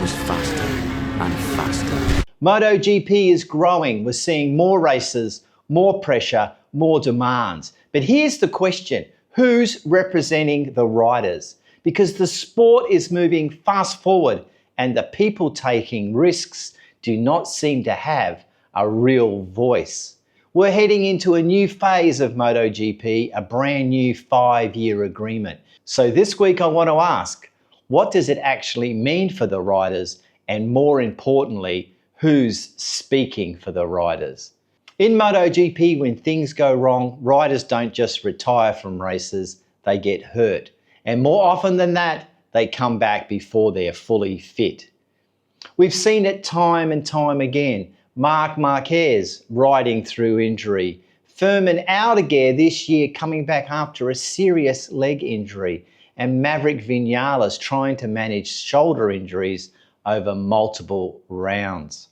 was faster and faster. MotoGP is growing. We're seeing more races, more pressure, more demands. But here's the question: who's representing the riders? Because the sport is moving fast forward and the people taking risks do not seem to have a real voice. We're heading into a new phase of MotoGP, a brand new 5-year agreement. So this week I want to ask, what does it actually mean for the riders? And more importantly, who's speaking for the riders? In MotoGP, when things go wrong, riders don't just retire from races, they get hurt. And more often than that, they come back before they're fully fit. We've seen it time and time again. Marc Marquez riding through injury. Furman Aldeguer this year coming back after a serious leg injury. And Maverick Vinales trying to manage shoulder injuries over multiple rounds.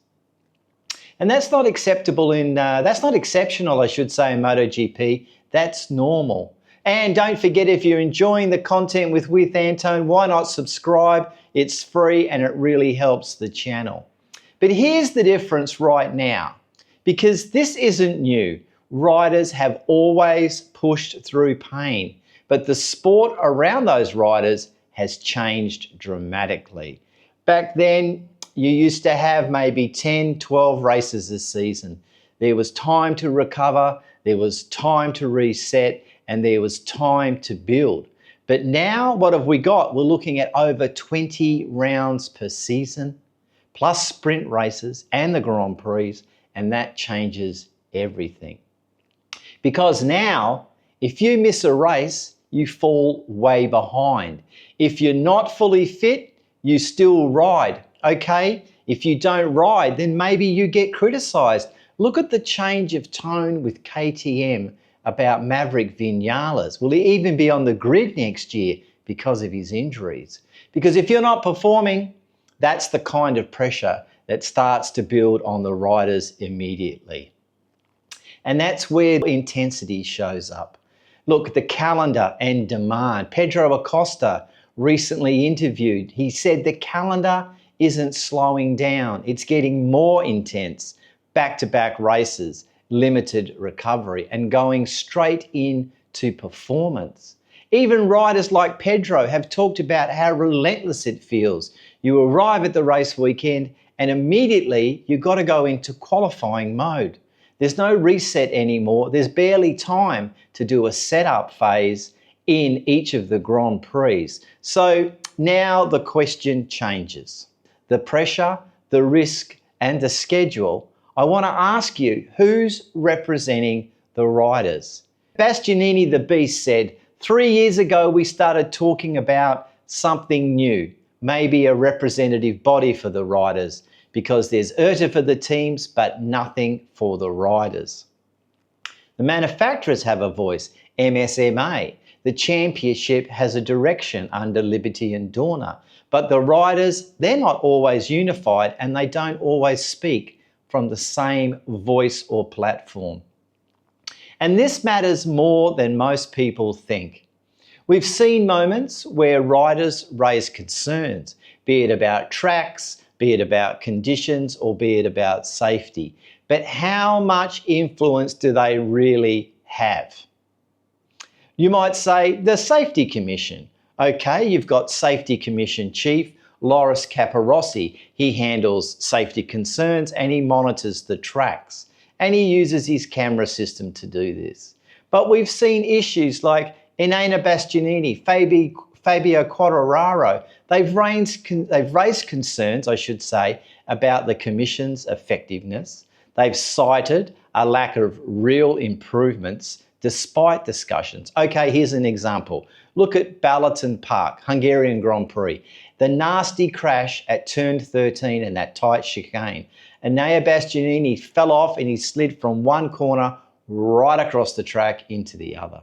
And that's not acceptable that's not exceptional, I should say, in MotoGP. That's normal. And don't forget, if you're enjoying the content with Antone, why not subscribe? It's free and it really helps the channel. But here's the difference right now, because this isn't new. Riders have always pushed through pain, but the sport around those riders has changed dramatically. Back then, you used to have maybe 10, 12 races a season. There was time to recover, there was time to reset, and there was time to build. But now, what have we got? We're looking at over 20 rounds per season, plus sprint races and the Grand Prix, and that changes everything. Because now, if you miss a race, you fall way behind. If you're not fully fit, you still ride. Okay, if you don't ride, then maybe you get criticised. Look at the change of tone with KTM about Maverick Vinales. Will he even be on the grid next year because of his injuries? Because if you're not performing, that's the kind of pressure that starts to build on the riders immediately. And that's where intensity shows up. Look, the calendar and demand. Pedro Acosta recently interviewed. He said the calendar isn't slowing down. It's getting more intense. Back-to-back races, limited recovery, and going straight into performance. Even riders like Pedro have talked about how relentless it feels. You arrive at the race weekend and immediately you've got to go into qualifying mode. There's no reset anymore. There's barely time to do a setup phase in each of the Grand Prix. So now the question changes. The pressure, the risk, and the schedule. I want to ask you, who's representing the riders? Bastianini the Beast said, 3 years ago we started talking about something new, maybe a representative body for the riders, because there's IRTA for the teams, but nothing for the riders. The manufacturers have a voice, MSMA. The championship has a direction under Liberty and Dorna, but the riders, they're not always unified and they don't always speak from the same voice or platform. And this matters more than most people think. We've seen moments where riders raise concerns, be it about tracks, be it about conditions, or be it about safety. But how much influence do they really have? You might say the Safety Commission. Okay, you've got Safety Commission Chief Loris Capirossi. He handles safety concerns and he monitors the tracks. And he uses his camera system to do this. But we've seen issues like Enea Bastianini, Fabio Quartararo. They've raised concerns, I should say, about the Commission's effectiveness. They've cited a lack of real improvements despite discussions. Okay, here's an example. Look at Balloton Park, Hungarian Grand Prix. The nasty crash at turn 13 and that tight chicane. Enea Bastianini fell off and he slid from one corner right across the track into the other.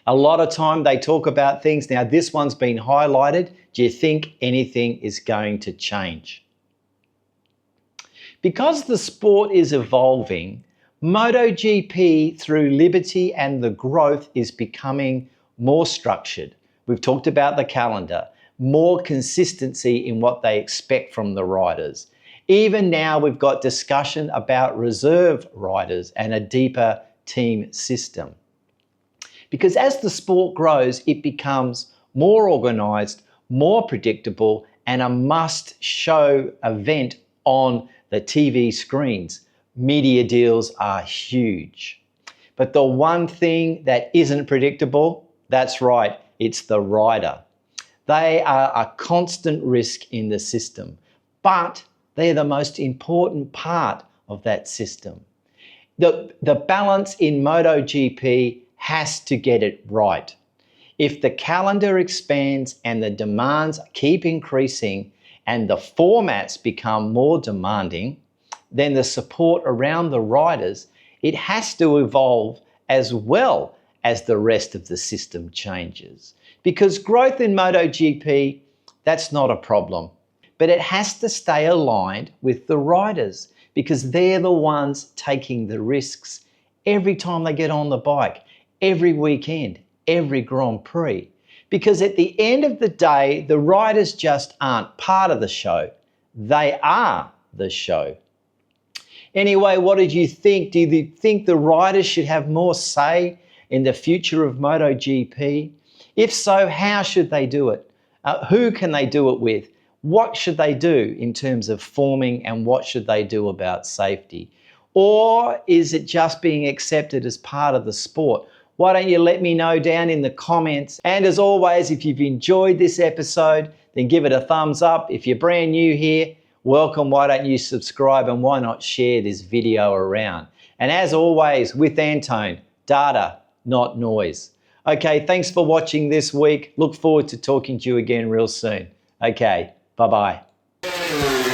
A lot of time they talk about things. Now this one's been highlighted. Do you think anything is going to change? Because the sport is evolving, MotoGP through Liberty and the growth is becoming more structured. We've talked about the calendar. more consistency in what they expect from the riders. Even now, we've got discussion about reserve riders and a deeper team system. Because as the sport grows, it becomes more organised, more predictable, and a must-show event on the TV screens. Media deals are huge. But the one thing that isn't predictable, that's right, it's the rider. They are a constant risk in the system, but they're the most important part of that system. The balance in MotoGP has to get it right. If the calendar expands and the demands keep increasing and the formats become more demanding, then the support around the riders, it has to evolve as well as the rest of the system changes. Because growth in MotoGP, that's not a problem. But it has to stay aligned with the riders because they're the ones taking the risks every time they get on the bike, every weekend, every Grand Prix. Because at the end of the day, the riders just aren't part of the show. They are the show. Anyway, what did you think? Do you think the riders should have more say in the future of MotoGP? If so, how should they do it? Who can they do it with? What should they do in terms of forming and what should they do about safety? Or is it just being accepted as part of the sport? Why don't you let me know down in the comments? And as always, if you've enjoyed this episode, then give it a thumbs up. If you're brand new here, welcome. Why don't you subscribe and why not share this video around? And as always with Antone, data, not noise. Okay, thanks for watching this week. Look forward to talking to you again real soon. Okay, bye-bye.